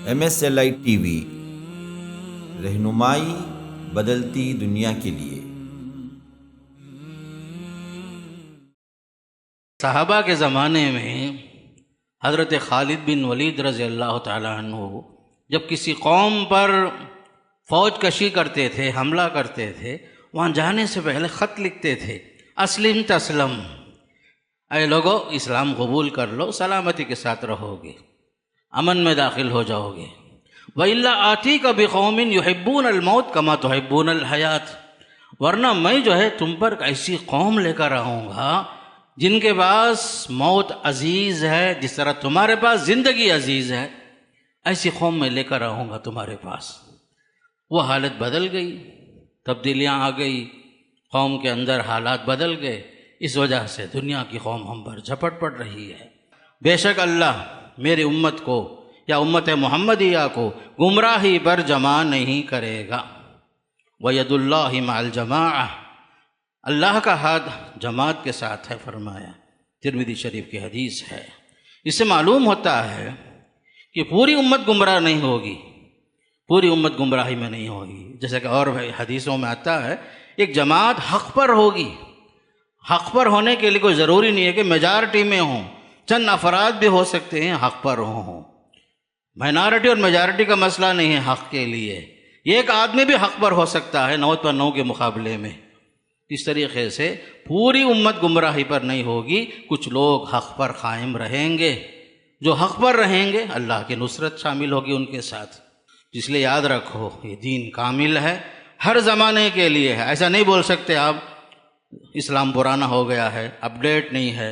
MSLI TV، رہنمائی بدلتی دنیا کے لیے۔ صحابہ کے زمانے میں حضرت خالد بن ولید رضی اللہ تعالیٰ عنہ جب کسی قوم پر فوج کشی کرتے تھے، حملہ کرتے تھے، وہاں جانے سے پہلے خط لکھتے تھے، اسلم تسلم، اے لوگو اسلام قبول کر لو، سلامتی کے ساتھ رہو گے، امن میں داخل ہو جاؤ گے۔ وَإِلَّا آتِيكَ بِقَوْمٍ يُحِبُّونَ الْمَوْتَ كَمَا تُحِبُّونَ الْحَيَاةَ، ورنہ میں جو ہے تم پر ایسی قوم لے کر آؤں گا جن کے پاس موت عزیز ہے جس طرح تمہارے پاس زندگی عزیز ہے، ایسی قوم میں لے کر آؤں گا تمہارے پاس۔ وہ حالت بدل گئی، تبدیلیاں آ گئی، قوم کے اندر حالات بدل گئے، اس وجہ سے دنیا کی قوم ہم پر جھپٹ پڑ رہی ہے۔ بے شک اللہ میری امت کو یا امت محمدیہ کو گمراہی پر جمع نہیں کرے گا۔ وَيَدُ اللَّهِ مَعَ الْجَمَاعَةِ، اللہ کا ہاتھ جماعت کے ساتھ ہے فرمایا، ترمذی شریف کی حدیث ہے۔ اس سے معلوم ہوتا ہے کہ پوری امت گمراہ نہیں ہوگی، پوری امت گمراہی میں نہیں ہوگی، جیسا کہ اور حدیثوں میں آتا ہے ایک جماعت حق پر ہوگی۔ حق پر ہونے کے لیے کوئی ضروری نہیں ہے کہ میجارٹی میں ہوں، چند افراد بھی ہو سکتے ہیں حق پر ہوں۔ مائنارٹی اور میجارٹی کا مسئلہ نہیں ہے حق کے لیے، ایک آدمی بھی حق پر ہو سکتا ہے 9 پر 9 کے مقابلے میں۔ اس طریقے سے پوری امت گمراہی پر نہیں ہوگی، کچھ لوگ حق پر قائم رہیں گے، جو حق پر رہیں گے اللہ کی نصرت شامل ہوگی ان کے ساتھ۔ اس لیے یاد رکھو یہ دین کامل ہے، ہر زمانے کے لیے ہے۔ ایسا نہیں بول سکتے آپ اسلام پرانا ہو گیا ہے، اپڈیٹ نہیں ہے،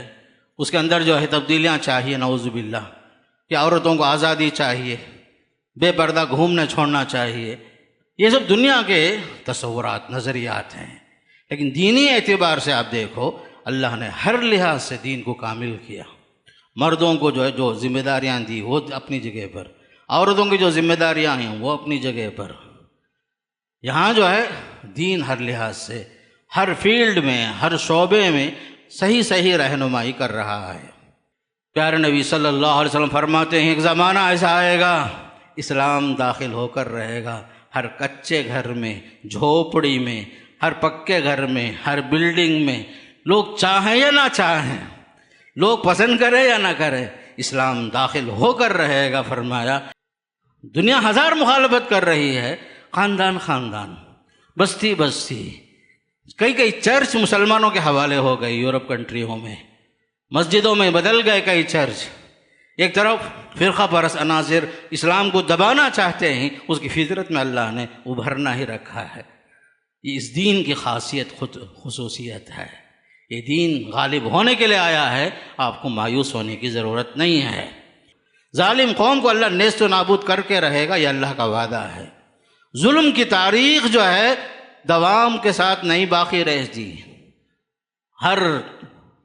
اس کے اندر جو ہے تبدیلیاں چاہیے، نعوذ باللہ، کہ عورتوں کو آزادی چاہیے، بے پردہ گھومنا چھوڑنا چاہیے، یہ سب دنیا کے تصورات، نظریات ہیں۔ لیکن دینی اعتبار سے آپ دیکھو اللہ نے ہر لحاظ سے دین کو کامل کیا۔ مردوں کو جو ہے جو ذمہ داریاں دی وہ اپنی جگہ پر، عورتوں کی جو ذمہ داریاں ہیں وہ اپنی جگہ پر۔ یہاں جو ہے دین ہر لحاظ سے، ہر فیلڈ میں، ہر شعبے میں صحیح رہنمائی کر رہا ہے۔ پیارے نبی صلی اللہ علیہ وسلم فرماتے ہیں ایک زمانہ ایسا آئے گا اسلام داخل ہو کر رہے گا ہر کچے گھر میں، جھوپڑی میں، ہر پکے گھر میں، ہر بلڈنگ میں، لوگ چاہیں یا نہ چاہیں، لوگ پسند کریں یا نہ کریں، اسلام داخل ہو کر رہے گا فرمایا۔ دنیا ہزار مخالفت کر رہی ہے، خاندان خاندان، بستی بستی، کئی چرچ مسلمانوں کے حوالے ہو گئے یورپ کنٹریوں میں، مسجدوں میں بدل گئے کئی چرچ۔ ایک طرف فرقہ پرست عناصر اسلام کو دبانا چاہتے ہیں، اس کی فطرت میں اللہ نے ابھرنا ہی رکھا ہے۔ یہ اس دین کی خاصیت خصوصیت ہے، یہ دین غالب ہونے کے لیے آیا ہے، آپ کو مایوس ہونے کی ضرورت نہیں ہے۔ ظالم قوم کو اللہ نیست و نابود کر کے رہے گا، یہ اللہ کا وعدہ ہے۔ ظلم کی تاریخ جو ہے دوام کے ساتھ نہیں باقی رہتی، ہر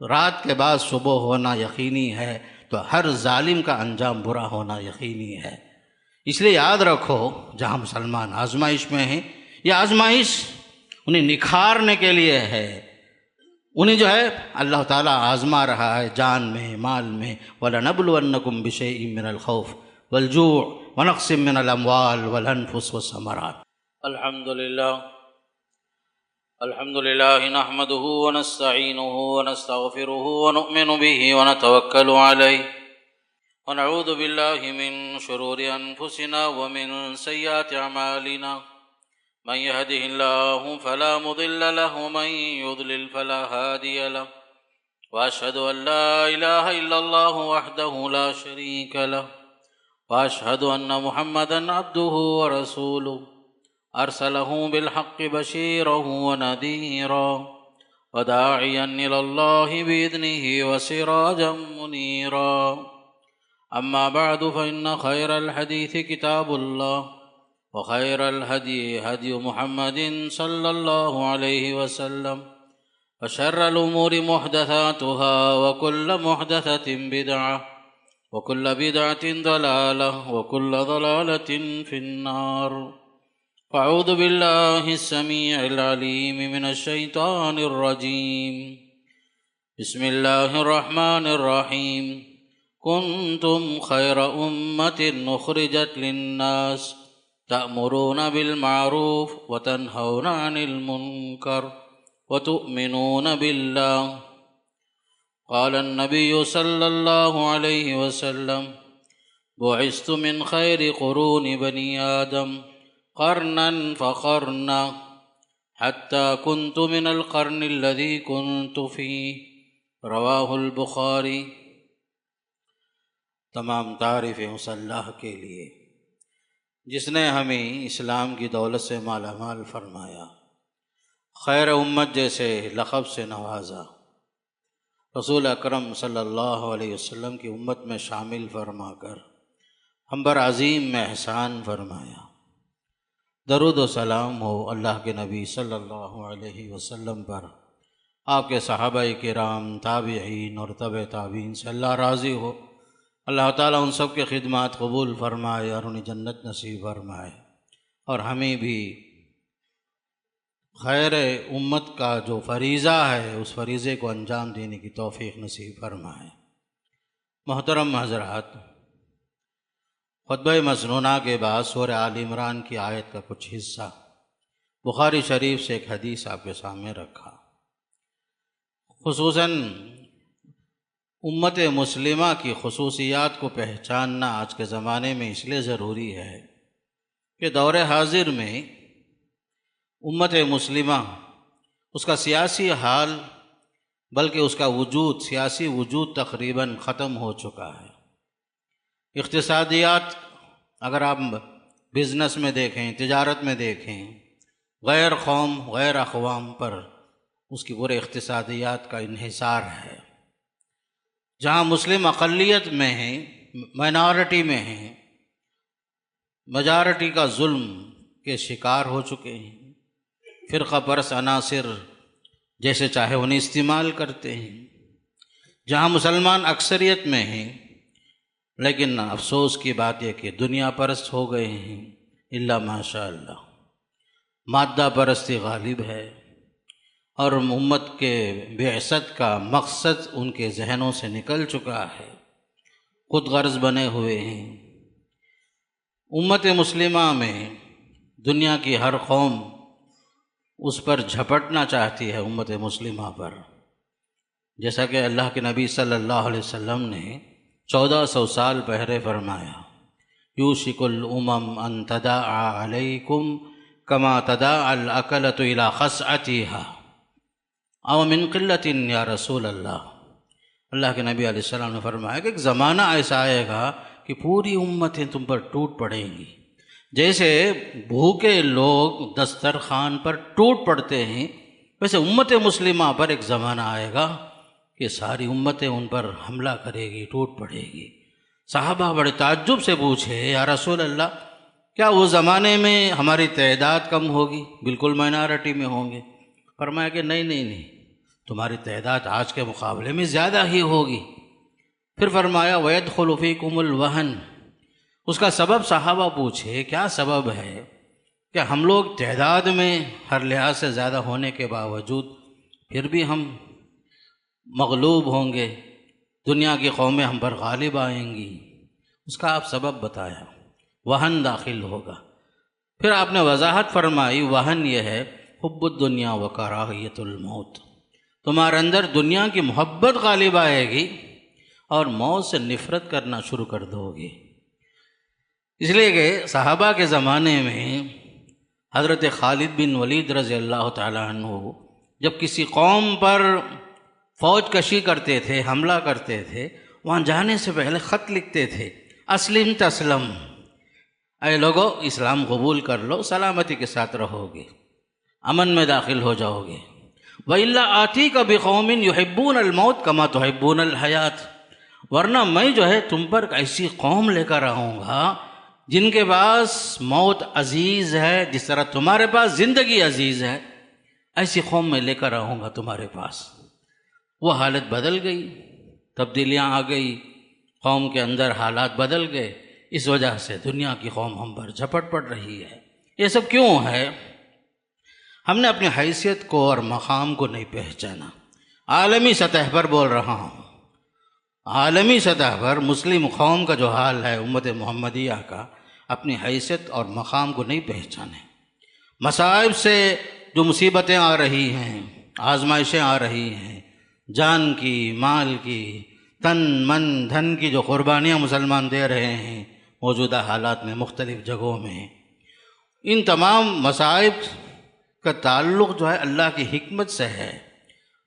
رات کے بعد صبح ہونا یقینی ہے، تو ہر ظالم کا انجام برا ہونا یقینی ہے۔ اس لیے یاد رکھو جہاں مسلمان آزمائش میں ہیں، یہ آزمائش انہیں نکھارنے کے لیے ہے، انہیں جو ہے اللہ تعالیٰ آزما رہا ہے جان میں، مال میں۔ وَلَنَبْلُوَنَّكُمْ بِشَيْءٍ مِّنَ الْخَوْفِ وَالْجُوعِ وَنَقْصٍ مِّنَ الْأَمْوَالِ وَالْأَنفُسِ وَالثَّمَرَاتِ۔ الحمد لله نحمده ونستعينه ونستغفره ونؤمن به ونتوكل عليه ونعوذ بالله من شرور أنفسنا ومن سيئات أعمالنا، من يهده الله فلا مضل له ومن يضلل فلا هادي له، وأشهد أن لا إله إلا الله وحده لا شريك له، وأشهد أن محمدا عبده ورسوله أرسله بالحق بشيرا ونذيرا وداعيا إلى الله بإذنه وسراجا منيرا. أما بعد فإن خير الحديث كتاب الله، وخير الهدي هدي محمد صلى الله عليه وسلم، وشر الأمور محدثاتها وكل محدثة بدعة وكل بدعة ضلالة وكل ضلالة في النار. أعوذ بالله السميع العليم من الشيطان الرجيم. بسم الله الرحمن الرحيم. كنتم خير أمة أخرجت للناس تأمرون بالمعروف وتنهون عن المنكر وتؤمنون بالله. قال النبي صلى الله عليه وسلم: بعثت من خير قرون بني آدم قرنا فقرنا حتى كنت من القرن الذي كنت فيه. رواہ البخاری. تمام تعریفیں اس اللہ کے لیے جس نے ہمیں اسلام کی دولت سے مالا مال فرمایا، خیر امت جیسے لقب سے نوازا، رسول اکرم صلی اللہ علیہ وسلم کی امت میں شامل فرما کر ہم پر عظیم احسان فرمایا۔ درود و سلام ہو اللہ کے نبی صلی اللہ علیہ وسلم پر، آپ کے صحابہ کرام، تابعین اور تبع تابعین سے اللہ راضی ہو۔ اللہ تعالیٰ ان سب کے خدمات قبول فرمائے اور انہیں جنت نصیب فرمائے، اور ہمیں بھی خیر امت کا جو فریضہ ہے اس فریضے کو انجام دینے کی توفیق نصیب فرمائے۔ محترم حضرات، خطبہ مسنونہ کے بعد سورہ آل عمران کی آیت کا کچھ حصہ بخاری شریف سے ایک حدیث آپ کے سامنے رکھا۔ خصوصاً امت مسلمہ کی خصوصیات کو پہچاننا آج کے زمانے میں اس لیے ضروری ہے کہ دور حاضر میں امت مسلمہ، اس کا سیاسی حال بلکہ اس کا وجود، سیاسی وجود تقریباً ختم ہو چکا ہے۔ اقتصادیات اگر آپ بزنس میں دیکھیں، تجارت میں دیکھیں، غیر قوم غیر اقوام پر اس کی پورے اقتصادیات کا انحصار ہے۔ جہاں مسلم اقلیت میں ہیں، مائنارٹی میں ہیں، میجارٹی کا ظلم کے شکار ہو چکے ہیں، فرقہ پرست عناصر جیسے چاہے انہیں استعمال کرتے ہیں۔ جہاں مسلمان اکثریت میں ہیں لیکن افسوس کی بات یہ کہ دنیا پرست ہو گئے ہیں، الا ماشاء اللہ، مادہ پرستی غالب ہے، اور امت کے بعثت کا مقصد ان کے ذہنوں سے نکل چکا ہے، خود غرض بنے ہوئے ہیں۔ امت مسلمہ میں دنیا کی ہر قوم اس پر جھپٹنا چاہتی ہے، امت مسلمہ پر، جیسا کہ اللہ کے نبی صلی اللہ علیہ وسلم نے 1400 سال پہلے فرمایا: یوشک الامم ان تداعی علیکم کما تداعی الاکلۃ الی خصعتها او من قلت یا رسول اللہ۔ اللہ کے نبی علیہ السلام نے فرمایا کہ ایک زمانہ ایسا آئے گا کہ پوری امتیں تم پر ٹوٹ پڑیں گی، جیسے بھوکے لوگ دسترخوان پر ٹوٹ پڑتے ہیں، ویسے امت مسلمہ پر ایک زمانہ آئے گا کہ ساری امتیں ان پر حملہ کرے گی، ٹوٹ پڑے گی۔ صحابہ بڑے تعجب سے پوچھے: یا رسول اللہ، کیا وہ زمانے میں ہماری تعداد کم ہوگی، بالکل مائنارٹی میں ہوں گے؟ فرمایا کہ نہیں، تمہاری تعداد آج کے مقابلے میں زیادہ ہی ہوگی۔ پھر فرمایا: وَيَدْخُلُ فِيكُمُ الْوَهْنُ۔ اس کا سبب صحابہ پوچھے کیا سبب ہے کہ ہم لوگ تعداد میں ہر لحاظ سے زیادہ ہونے کے باوجود پھر بھی ہم مغلوب ہوں گے، دنیا کی قومیں ہم پر غالب آئیں گی؟ اس کا آپ سبب بتایا، وہن داخل ہوگا۔ پھر آپ نے وضاحت فرمائی، وہن یہ ہے حب الدنیا و کراہیت الموت، تمہارے اندر دنیا کی محبت غالب آئے گی اور موت سے نفرت کرنا شروع کر دو گے۔ اس لیے کہ صحابہ کے زمانے میں حضرت خالد بن ولید رضی اللہ تعالیٰ عنہ جب کسی قوم پر فوج کشی کرتے تھے، حملہ کرتے تھے، وہاں جانے سے پہلے خط لکھتے تھے: اسلم تسلم، اے لوگو اسلام قبول کر لو، سلامتی کے ساتھ رہو گے، امن میں داخل ہو جاؤ گے۔ وَإِلَّا آتِيكَ بِقَوْمٍ يُحِبُّونَ الْمَوْتَ كَمَا تُحِبُّونَ الْحَيَاةَ، ورنہ میں جو ہے تم پر ایسی قوم لے کر آؤں گا جن کے پاس موت عزیز ہے جس طرح تمہارے پاس زندگی عزیز ہے، ایسی قوم میں لے کر آؤں گا تمہارے پاس۔ وہ حالت بدل گئی، تبدیلیاں آ گئی، قوم کے اندر حالات بدل گئے، اس وجہ سے دنیا کی قوم ہم پر جھپٹ پڑ رہی ہے۔ یہ سب کیوں ہے؟ ہم نے اپنی حیثیت کو اور مقام کو نہیں پہچانا۔ عالمی سطح پر بول رہا ہوں، عالمی سطح پر مسلم قوم کا جو حال ہے، امت محمدیہ کا، اپنی حیثیت اور مقام کو نہیں پہچانے۔ مصائب سے جو مصیبتیں آ رہی ہیں، آزمائشیں آ رہی ہیں، جان کی، مال کی، تن من دھن کی جو قربانیاں مسلمان دے رہے ہیں موجودہ حالات میں مختلف جگہوں میں، ان تمام مصائب کا تعلق جو ہے اللہ کی حکمت سے ہے۔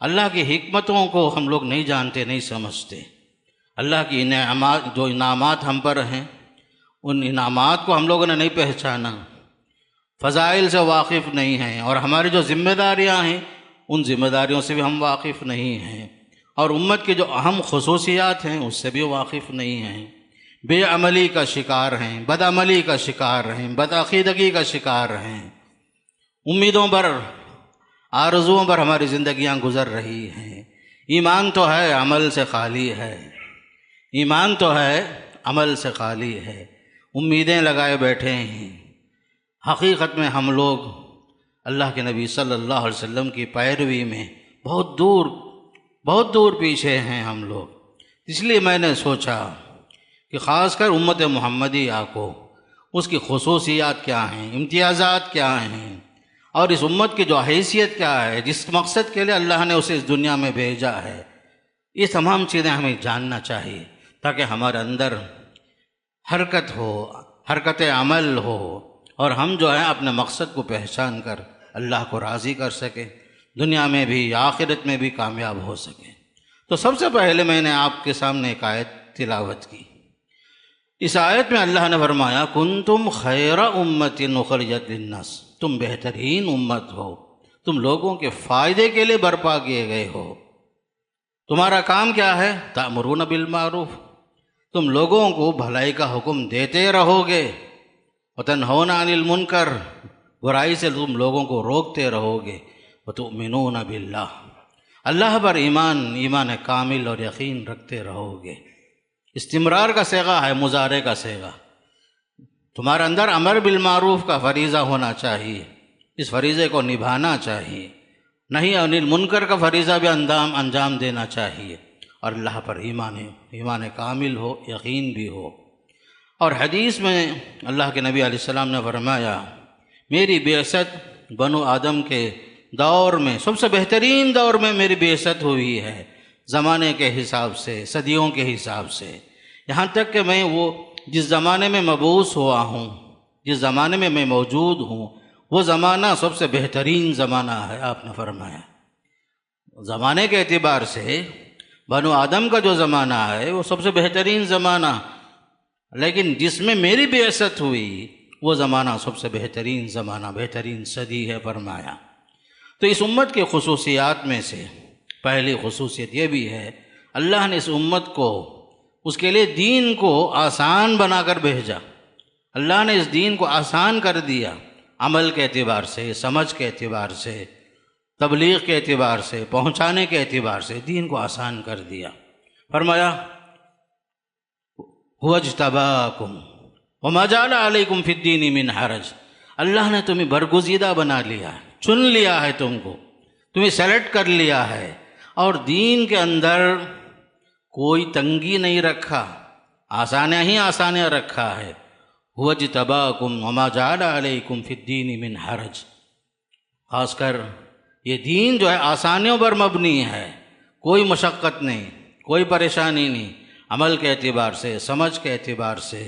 اللہ کی حکمتوں کو ہم لوگ نہیں جانتے، نہیں سمجھتے۔ اللہ کی جو انعامات ہم پر ہیں، ان انعامات کو ہم لوگوں نے نہیں پہچانا، فضائل سے واقف نہیں ہیں، اور ہماری جو ذمہ داریاں ہیں ان ذمہ داریوں سے بھی ہم واقف نہیں ہیں، اور امت کی جو اہم خصوصیات ہیں اس سے بھی واقف نہیں ہیں۔ بے عملی کا شکار ہیں، بد عملی کا شکار ہیں، بد عقیدگی کا شکار ہیں، امیدوں پر، آرزوؤں پر ہماری زندگیاں گزر رہی ہیں۔ ایمان تو ہے، عمل سے خالی ہے، ایمان تو ہے، عمل سے خالی ہے، امیدیں لگائے بیٹھے ہیں۔ حقیقت میں ہم لوگ اللہ کے نبی صلی اللہ علیہ وسلم کی پیروی میں بہت دور پیچھے ہیں ہم لوگ۔ اس لیے میں نے سوچا کہ خاص کر امت محمدیہ کو اس کی خصوصیات کیا ہیں، امتیازات کیا ہیں، اور اس امت کی جو حیثیت کیا ہے، جس مقصد کے لیے اللہ نے اسے اس دنیا میں بھیجا ہے، یہ تمام چیزیں ہمیں جاننا چاہیے تاکہ ہمارے اندر حرکت ہو، حرکت عمل ہو، اور ہم جو ہے اپنے مقصد کو پہچان کر اللہ کو راضی کر سکیں، دنیا میں بھی آخرت میں بھی کامیاب ہو سکیں۔ تو سب سے پہلے میں نے آپ کے سامنے ایک آیت تلاوت کی۔ اس آیت میں اللہ نے فرمایا کنتم خیر امت اخرجت للناس، تم بہترین امت ہو، تم لوگوں کے فائدے کے لیے برپا کیے گئے ہو۔ تمہارا کام کیا ہے؟ تأمرون بالمعروف، تم لوگوں کو بھلائی کا حکم دیتے رہو گے، وتنہون عن المنکر، برائی سے تم لوگوں کو روکتے رہو گے، وتؤمنون باللہ، اللہ پر ایمان کامل اور یقین رکھتے رہو گے۔ استمرار کا صیغہ ہے، مضارع کا صیغہ۔ تمہارے اندر امر بالمعروف کا فریضہ ہونا چاہیے، اس فریضے کو نبھانا چاہیے، نہیں عن المنکر کا فریضہ بھی انجام دینا چاہیے، اور اللہ پر ایمان کامل ہو، یقین بھی ہو۔ اور حدیث میں اللہ کے نبی علیہ السلام نے فرمایا میری بعثت بنو آدم کے دور میں سب سے بہترین دور میں میری بعثت ہوئی ہے، زمانے کے حساب سے، صدیوں کے حساب سے، یہاں تک کہ میں وہ جس زمانے میں مبعوث ہوا ہوں، جس زمانے میں میں موجود ہوں، وہ زمانہ سب سے بہترین زمانہ ہے۔ آپ نے فرمایا زمانے کے اعتبار سے بنو آدم کا جو زمانہ ہے وہ سب سے بہترین زمانہ، لیکن جس میں میری بعثت ہوئی وہ زمانہ سب سے بہترین زمانہ، بہترین صدی ہے فرمایا۔ تو اس امت کی خصوصیات میں سے پہلی خصوصیت یہ بھی ہے اللہ نے اس امت کو، اس کے لیے دین کو آسان بنا کر بھیجا۔ اللہ نے اس دین کو آسان کر دیا، عمل کے اعتبار سے، سمجھ کے اعتبار سے، تبلیغ کے اعتبار سے، پہنچانے کے اعتبار سے دین کو آسان کر دیا۔ فرمایا هو اجتباکم وما جعل علیکم فی الدین من حرج، اللہ نے تمہیں برگزیدہ بنا لیا ہے، چن لیا ہے تم کو، تمہیں سلیکٹ کر لیا ہے، اور دین کے اندر کوئی تنگی نہیں رکھا، آسانیاں ہی آسانیاں رکھا ہے۔ هو اجتباکم وما جعل علیکم فی الدین من حرج، خاص کر یہ دین جو ہے آسانیوں پر مبنی ہے، کوئی مشقت نہیں، کوئی پریشانی نہیں، عمل کے اعتبار سے، سمجھ کے اعتبار سے،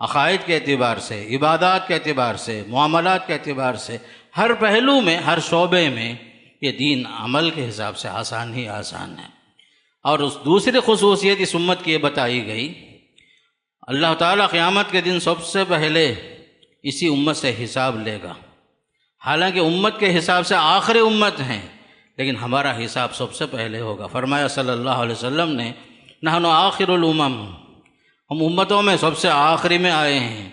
عقائد کے اعتبار سے، عبادات کے اعتبار سے، معاملات کے اعتبار سے، ہر پہلو میں، ہر شعبے میں یہ دین عمل کے حساب سے آسان ہی آسان ہے۔ اور اس دوسری خصوصیت اس امت کی یہ بتائی گئی، اللہ تعالیٰ قیامت کے دن سب سے پہلے اسی امت سے حساب لے گا، حالانکہ امت کے حساب سے آخری امت ہیں، لیکن ہمارا حساب سب سے پہلے ہوگا۔ فرمایا صلی اللہ علیہ وسلم نے نحن آخر الامم، ہم امتوں میں سب سے آخری میں آئے ہیں،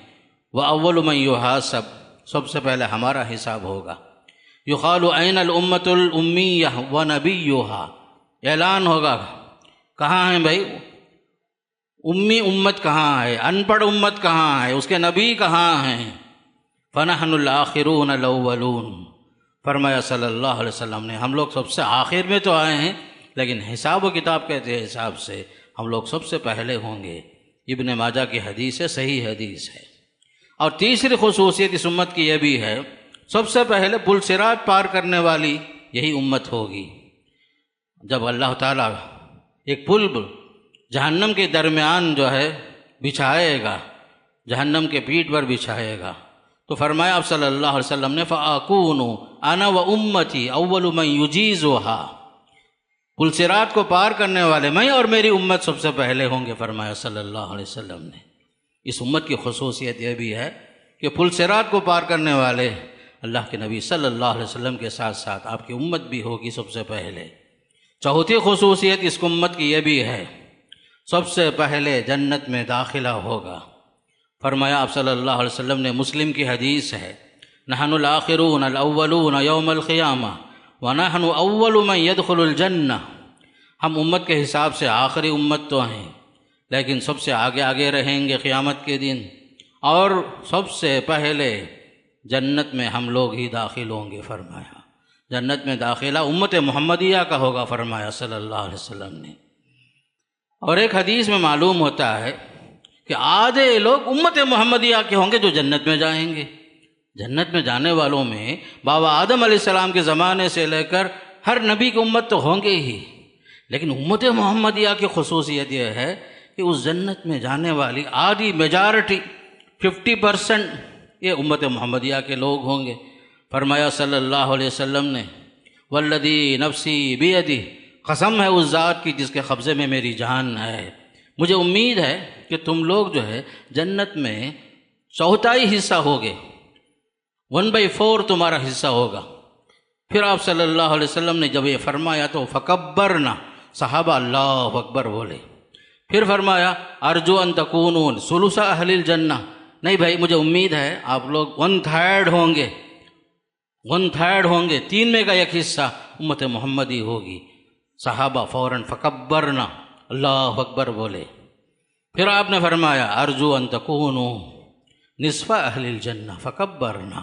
وَأَوَّلُ مَن يُحَاسَب، سب سے پہلے ہمارا حساب ہوگا۔ يُقَالُ أَيْنَ الْأُمَّةُ الْأُمِّيَّةُ وَنَبِيُّهَا، اعلان ہوگا کہاں ہیں بھائی امی امت، کہاں ہے ان پڑھ امت، کہاں ہے اس کے نبی کہاں ہیں؟ فَنَحْنُ الْآخِرُونَ الْأَوَّلُونَ، فرمایا صلی اللہ علیہ وسلم نے ہم لوگ سب سے آخر میں تو آئے ہیں، لیکن حساب و کتاب کے حساب سے ہم لوگ سب سے پہلے ہوں گے۔ ابن ماجہ کی حدیث ہے، صحیح حدیث ہے۔ اور تیسری خصوصیت اس امت کی یہ بھی ہے، سب سے پہلے پل صراط پار کرنے والی یہی امت ہوگی۔ جب اللہ تعالیٰ ایک پل جہنم کے درمیان جو ہے بچھائے گا، جہنم کے پیٹھ پر بچھائے گا، تو فرمایا آپ صلی اللہ علیہ وسلم نے فَأَكُونُ أَنَا وَأُمَّتِي أَوَّلُ مَنْ يُجِيزُهَا، پل صراط کو پار کرنے والے میں اور میری امت سب سے پہلے ہوں گے، فرمایا صلی اللہ علیہ وسلم نے۔ اس امت کی خصوصیت یہ بھی ہے کہ پل صراط کو پار کرنے والے اللہ کے نبی صلی اللہ علیہ وسلم کے ساتھ ساتھ آپ کی امت بھی ہوگی سب سے پہلے۔ چوتھی خصوصیت اس امت کی یہ بھی ہے، سب سے پہلے جنت میں داخلہ ہوگا۔ فرمایا آپ صلی اللہ علیہ وسلم نے، مسلم کی حدیث ہے، نحن الآخرون الاولون یوم القیامہ ونحن اول من يدخل الجنہ، ہم امت کے حساب سے آخری امت تو ہیں، لیکن سب سے آگے آگے رہیں گے قیامت کے دن، اور سب سے پہلے جنت میں ہم لوگ ہی داخل ہوں گے۔ فرمایا جنت میں داخلہ امت محمدیہ کا ہوگا، فرمایا صلی اللہ علیہ وسلم نے۔ اور ایک حدیث میں معلوم ہوتا ہے کہ آدھے لوگ امت محمدیہ کے ہوں گے جو جنت میں جائیں گے۔ جنت میں جانے والوں میں بابا آدم علیہ السلام کے زمانے سے لے کر ہر نبی کی امت تو ہوں گے ہی، لیکن امت محمدیہ کی خصوصیت یہ ہے کہ اس جنت میں جانے والی آدھی میجارٹی 50% یہ امت محمدیہ کے لوگ ہوں گے۔ فرمایا صلی اللہ علیہ وسلم نے، والذی نفسی بیدہ، قسم ہے اس ذات کی جس کے قبضے میں میری جان ہے، مجھے امید ہے کہ تم لوگ جو ہے جنت میں چوتھائی حصہ ہوگے، 1/4 تمہارا حصہ ہوگا۔ پھر آپ صلی اللہ علیہ وسلم نے جب یہ فرمایا تو فکبرنا، صحابہ اللہ اکبر بولے۔ پھر فرمایا ارجو ان تکونون ثلث اہل الجنہ، نہیں بھائی مجھے امید ہے آپ لوگ 1/3 ہوں گے، 1/3 ہوں گے، 3 میں کا ایک حصہ امت محمدی ہوگی۔ صحابہ فوراً فکبرنا، اللہ اکبر بولے۔ پھر آپ نے فرمایا ارجو ان تکونوا نصف اہل الجنہ فکبرنا،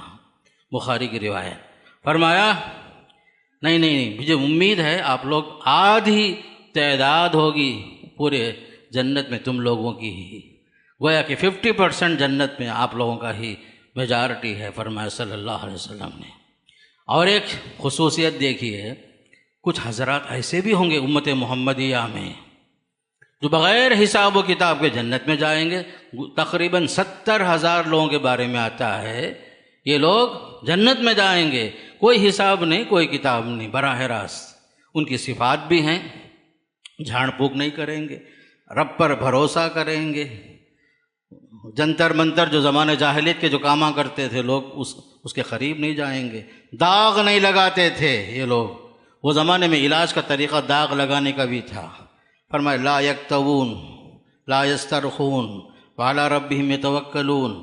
بخاری کی روایت۔ فرمایا نہیں مجھے امید ہے آپ لوگ آدھی تعداد ہوگی پورے جنت میں تم لوگوں کی ہی، گویا کہ 50% جنت میں آپ لوگوں کا ہی میجارٹی ہے، فرمایا صلی اللہ علیہ وسلم نے۔ اور ایک خصوصیت دیکھیے، کچھ حضرات ایسے بھی ہوں گے امت محمدیہ میں جو بغیر حساب و کتاب کے جنت میں جائیں گے۔ تقریباً 70,000 لوگوں کے بارے میں آتا ہے، یہ لوگ جنت میں جائیں گے، کوئی حساب نہیں، کوئی کتاب نہیں، براہ راست۔ ان کی صفات بھی ہیں، جھاڑ پھونک نہیں کریں گے، رب پر بھروسہ کریں گے، جنتر منتر جو زمانے جاہلیت کے جو کاما کرتے تھے لوگ اس کے قریب نہیں جائیں گے، داغ نہیں لگاتے تھے یہ لوگ، وہ زمانے میں علاج کا طریقہ داغ لگانے کا بھی تھا۔ فرمایا لا یکتوون لا یسترخون وعلی ربہم یتوکلون۔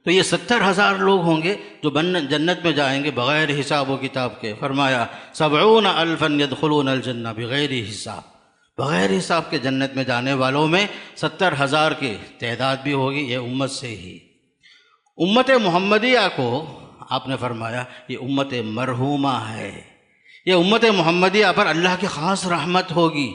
تو یہ 70,000 لوگ ہوں گے جو جنت میں جائیں گے بغیر حساب و کتاب کے۔ فرمایا 70,000 يدخلون الجنہ بغیر حساب، بغیر حساب کے جنت میں جانے والوں میں 70,000 کی تعداد بھی ہوگی، یہ امت سے ہی۔ امت محمدیہ کو آپ نے فرمایا یہ امت مرحومہ ہے، یہ امت محمدیہ پر اللہ کی خاص رحمت ہوگی،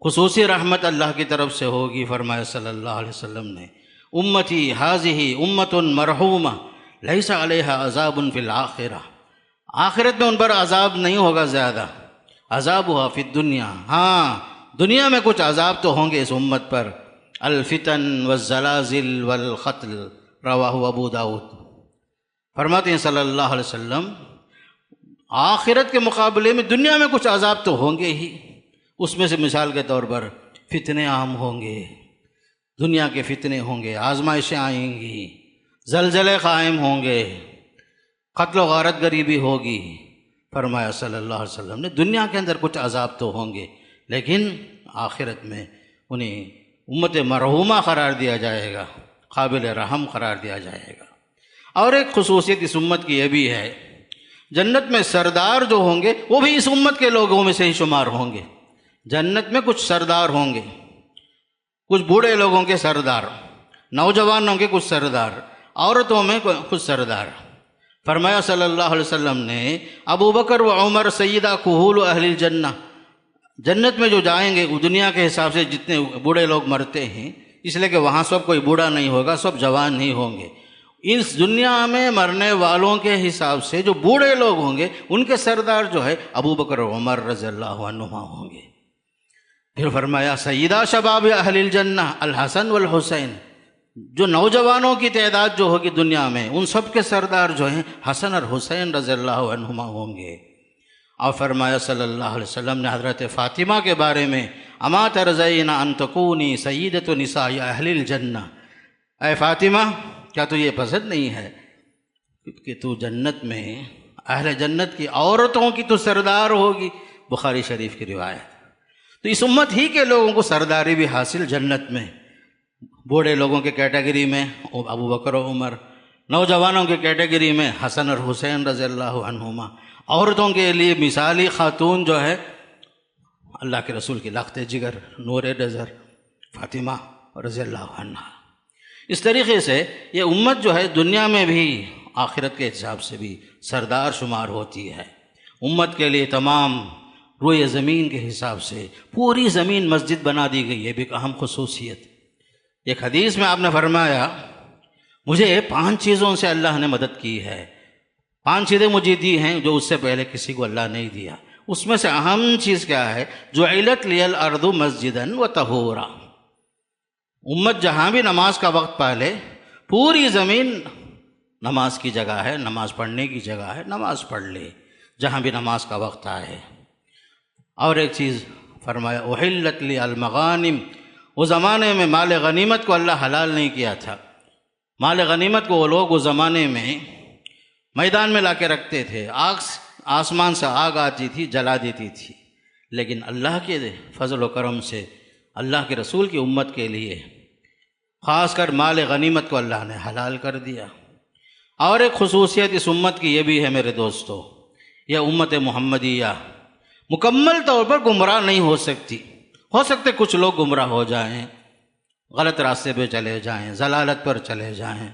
خصوصی رحمت اللہ کی طرف سے ہوگی۔ فرمایا صلی اللہ علیہ وسلم نے امتی ہذہ امت مرحومہ لیس علیہا عذاب فی الآخرہ، آخرت میں ان پر عذاب نہیں ہوگا زیادہ، عذابها فی الدنیا، ہاں دنیا میں کچھ عذاب تو ہوں گے اس امت پر، الفتن والزلازل والقتل، رواہ ابو داؤد۔ فرماتے ہیں صلی اللہ علیہ وسلم آخرت کے مقابلے میں دنیا میں کچھ عذاب تو ہوں گے ہی، اس میں سے مثال کے طور پر فتنے عام ہوں گے، دنیا کے فتنے ہوں گے، آزمائشیں آئیں گی، زلزلے قائم ہوں گے، قتل و غارت گری بھی ہوگی۔ فرمایا صلی اللہ علیہ وسلم نے دنیا کے اندر کچھ عذاب تو ہوں گے، لیکن آخرت میں انہیں امت مرحومہ قرار دیا جائے گا، قابل رحم قرار دیا جائے گا۔ اور ایک خصوصیت اس امت کی یہ بھی ہے، جنت میں سردار جو ہوں گے وہ بھی اس امت کے لوگوں میں سے ہی شمار ہوں گے۔ جنت میں کچھ سردار ہوں گے، کچھ بوڑھے لوگوں کے سردار، نوجوانوں کے کچھ سردار، عورتوں میں کچھ سردار۔ فرمایا صلی اللہ علیہ وسلم نے ابو بکر و عمر سیدہ کہول اہل الجنہ، جنت میں جو جائیں گے وہ دنیا کے حساب سے جتنے بوڑھے لوگ مرتے ہیں، اس لیے کہ وہاں سب کوئی بوڑھا نہیں ہوگا، سب جوان نہیں ہوں گے۔ اس دنیا میں مرنے والوں کے حساب سے جو بوڑھے لوگ ہوں گے ان کے سردار جو ہے ابو بکر و عمر رضی اللہ عنہما ہوں گے۔ پھر فرمایا سیدہ شباب اہل الجنہ الحسن والحسین، جو نوجوانوں کی تعداد جو ہوگی دنیا میں ان سب کے سردار جو ہیں حسن اور حسین رضی اللہ عنہما ہوں گے۔ اور فرمایا صلی اللہ علیہ وسلم نے حضرت فاطمہ کے بارے میں اما ترضین ان تکونی سیدۃ نساء اہل الجنہ، اے فاطمہ کیا تو یہ پسند نہیں ہے کہ تو جنت میں اہل جنت کی عورتوں کی تو سردار ہوگی؟ بخاری شریف کی روایت۔ تو اس امت ہی کے لوگوں کو سرداری بھی حاصل جنت میں، بوڑھے لوگوں کے کیٹیگری میں ابو بکر و عمر، نوجوانوں کے کیٹیگری میں حسن اور حسین رضی اللہ عنہما، عورتوں کے لیے مثالی خاتون جو ہے اللہ کے رسول کی لخت جگر نور نظر فاطمہ رضی اللہ عنہ۔ اس طریقے سے یہ امت جو ہے دنیا میں بھی آخرت کے حساب سے بھی سردار شمار ہوتی ہے۔ امت کے لیے تمام روئے زمین کے حساب سے پوری زمین مسجد بنا دی گئی، یہ بھی ایک اہم خصوصیت۔ ایک حدیث میں آپ نے فرمایا مجھے 5 چیزوں سے اللہ نے مدد کی ہے، 5 چیزیں مجھے دی ہیں جو اس سے پہلے کسی کو اللہ نہیں دیا۔ اس میں سے اہم چیز کیا ہے؟ جعلت لی الارض مسجدا وطہورا، امت جہاں بھی نماز کا وقت پالے پوری زمین نماز کی جگہ ہے، نماز پڑھنے کی جگہ ہے، نماز پڑھ لے جہاں بھی نماز کا وقت آئے۔ اور ایک چیز فرمایا احلت لی المغانم، اس زمانے میں مال غنیمت کو اللہ حلال نہیں کیا تھا۔ مال غنیمت کو وہ لوگ اس زمانے میں میدان میں لا کے رکھتے تھے، آسمان سے آگ آتی تھی جلا دیتی تھی، لیکن اللہ کے فضل و کرم سے اللہ کے رسول کی امت کے لیے خاص کر مال غنیمت کو اللہ نے حلال کر دیا۔ اور ایک خصوصیت اس امت کی یہ بھی ہے میرے دوستو، یہ امت محمدیہ مکمل طور پر گمراہ نہیں ہو سکتی۔ ہو سکتے کچھ لوگ گمراہ ہو جائیں، غلط راستے پہ چلے جائیں، ضلالت پر چلے جائیں،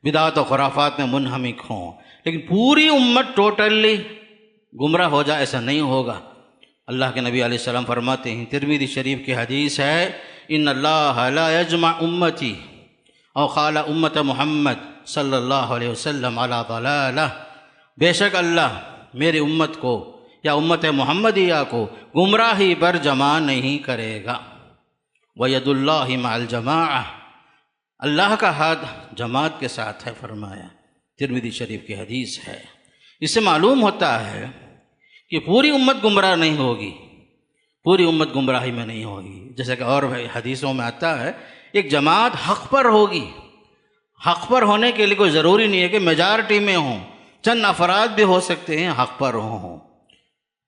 بدعت و خرافات میں منہمک ہوں، لیکن پوری امت ٹوٹلی گمراہ ہو جائے ایسا نہیں ہوگا۔ اللہ کے نبی علیہ السلام فرماتے ہیں، ترمذی شریف کی حدیث ہے، ان اللہ لا یجمع امتی او قال امت محمد صلی اللہ علیہ وسلم علی ضلالہ، بے شک اللہ میری امت کو یا امت محمدیہ کو گمراہی پر جمع نہیں کرے گا۔ وَيَدُ اللَّهِ مَعَ الْجَمَاعَةِ، اللہ کا ہاتھ جماعت کے ساتھ ہے فرمایا، ترمذی شریف کی حدیث ہے۔ اس سے معلوم ہوتا ہے کہ پوری امت گمراہ نہیں ہوگی، پوری امت گمراہی میں نہیں ہوگی، جیسا کہ اور حدیثوں میں آتا ہے ایک جماعت حق پر ہوگی۔ حق پر ہونے کے لیے کوئی ضروری نہیں ہے کہ میجارٹی میں ہوں، چند افراد بھی ہو سکتے ہیں حق پر ہوں۔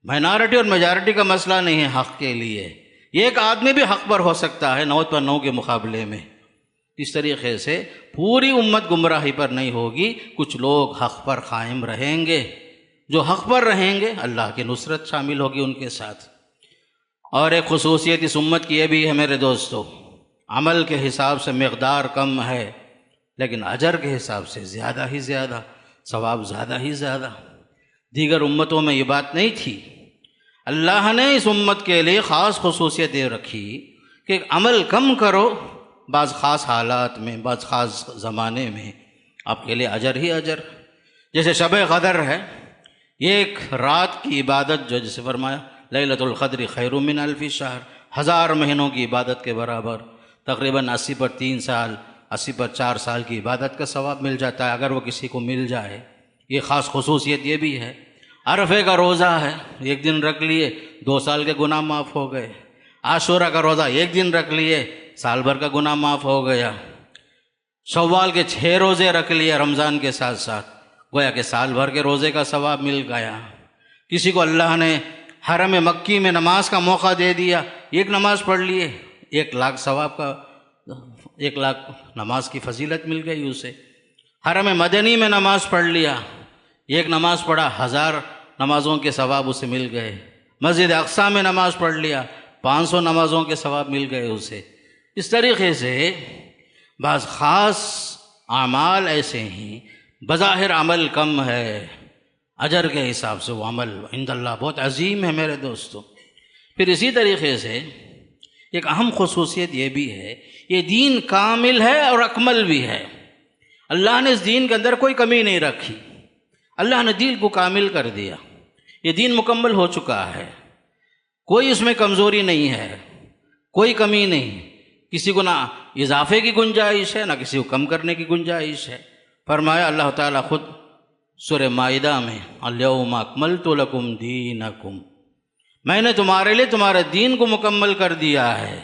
مائنارٹی اور میجارٹی کا مسئلہ نہیں ہے حق کے لیے، ایک آدمی بھی حق پر ہو سکتا ہے 9 کے مقابلے میں۔ اس طریقے سے پوری امت گمراہی پر نہیں ہوگی، کچھ لوگ حق پر قائم رہیں گے، جو حق پر رہیں گے اللہ کی نصرت شامل ہوگی ان کے ساتھ۔ اور ایک خصوصیت اس امت کی یہ بھی ہے میرے دوستو، عمل کے حساب سے مقدار کم ہے لیکن اجر کے حساب سے زیادہ ہی زیادہ، ثواب زیادہ ہی زیادہ۔ دیگر امتوں میں یہ بات نہیں تھی، اللہ نے اس امت کے لیے خاص خصوصیت یہ رکھی کہ عمل کم کرو، بعض خاص حالات میں، بعض خاص زمانے میں آپ کے لیے اجر ہی اجر۔ جیسے شب قدر ہے، ایک رات کی عبادت جو جسے فرمایا لیلۃ القدر خیر من الف شہر، 1000 مہینوں کی عبادت کے برابر، تقریباً 80 پر 3 سال، 80 پر 4 سال کی عبادت کا ثواب مل جاتا ہے اگر وہ کسی کو مل جائے۔ یہ خاص خصوصیت یہ بھی ہے۔ عرفے کا روزہ ہے، 1 دن رکھ لیے 2 سال کے گناہ معاف ہو گئے۔ عاشورہ کا روزہ 1 دن رکھ لیے، سال بھر کا گناہ معاف ہو گیا۔ شوال کے 6 روزے رکھ لیے رمضان کے ساتھ ساتھ، گویا کہ سال بھر کے روزے کا ثواب مل گیا۔ کسی کو اللہ نے حرم مکی میں نماز کا موقع دے دیا، 1 نماز پڑھ لیے، 1 لاکھ ثواب کا، 1 لاکھ نماز کی فضیلت مل گئی اسے۔ حرم مدنی میں نماز پڑھ لیا، 1 نماز پڑھا، 1000 نمازوں کے ثواب اسے مل گئے۔ مسجد اقصیٰ میں نماز پڑھ لیا، 500 نمازوں کے ثواب مل گئے اسے۔ اس طریقے سے بعض خاص اعمال ایسے ہیں بظاہر عمل کم ہے، اجر کے حساب سے وہ عمل عند اللہ بہت عظیم ہے میرے دوستو۔ پھر اسی طریقے سے ایک اہم خصوصیت یہ بھی ہے، یہ دین کامل ہے اور اکمل بھی ہے۔ اللہ نے اس دین کے اندر کوئی کمی نہیں رکھی، اللہ نے دین کو کامل کر دیا، یہ دین مکمل ہو چکا ہے، کوئی اس میں کمزوری نہیں ہے، کوئی کمی نہیں، کسی کو نہ اضافے کی گنجائش ہے نہ کسی کو کم کرنے کی گنجائش ہے۔ فرمایا اللہ تعالیٰ خود سورہ مائدہ میں، الیوم اکملت لکم دینکم، میں نے تمہارے لیے تمہارے دین کو مکمل کر دیا ہے۔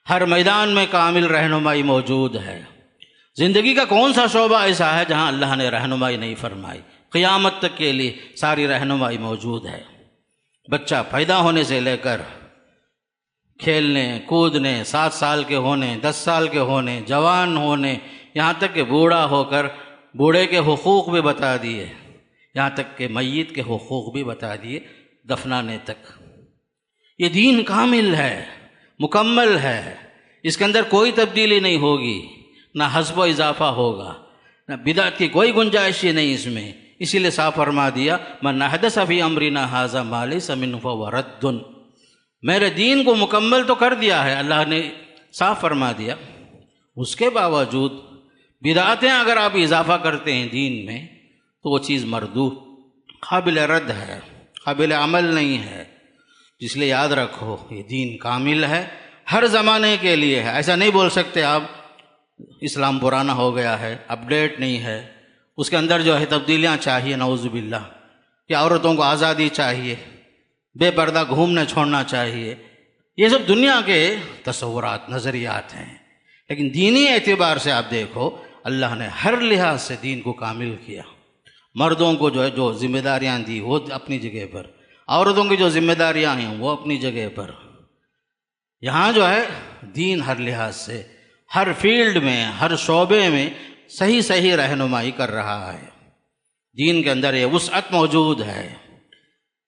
ہر میدان میں کامل رہنمائی موجود ہے۔ زندگی کا کون سا شعبہ ایسا ہے جہاں اللہ نے رہنمائی نہیں فرمائی؟ قیامت تک کے لیے ساری رہنمائی موجود ہے۔ بچہ پیدا ہونے سے لے کر کھیلنے کودنے، 7 سال کے ہونے، 10 سال کے ہونے، جوان ہونے، یہاں تک کہ بوڑھا ہو کر بوڑھے کے حقوق بھی بتا دیے، یہاں تک کہ میت کے حقوق بھی بتا دیے دفنانے تک۔ یہ دین کامل ہے، مکمل ہے، اس کے اندر کوئی تبدیلی نہیں ہوگی، نہ حذف و اضافہ ہوگا، نہ بدعت کی کوئی گنجائش ہی نہیں اس میں۔ اسی لیے صاف فرما دیا، من احدث فی امرنا ھذا ما لیس منہ فہو رد۔ میرے دین کو مکمل تو کر دیا ہے، اللہ نے صاف فرما دیا، اس کے باوجود بدعتیں اگر آپ اضافہ کرتے ہیں دین میں تو وہ چیز مردود، قابل رد ہے، قابل عمل نہیں ہے۔ اس لیے یاد رکھو، یہ دین کامل ہے، ہر زمانے کے لیے ہے۔ ایسا نہیں بول سکتے آپ اسلام پرانا ہو گیا ہے، اپڈیٹ نہیں ہے، اس کے اندر جو ہے تبدیلیاں چاہیے، نعوذ باللہ، کہ عورتوں کو آزادی چاہیے، بے پردہ گھومنا چھوڑنا چاہیے۔ یہ سب دنیا کے تصورات، نظریات ہیں، لیکن دینی اعتبار سے آپ دیکھو، اللہ نے ہر لحاظ سے دین کو کامل کیا۔ مردوں کو جو ذمہ داریاں دی وہ اپنی جگہ پر، عورتوں کی جو ذمہ داریاں ہیں وہ اپنی جگہ پر۔ یہاں جو ہے دین ہر لحاظ سے، ہر فیلڈ میں، ہر شعبے میں صحیح رہنمائی کر رہا ہے۔ دین کے اندر یہ وسعت موجود ہے،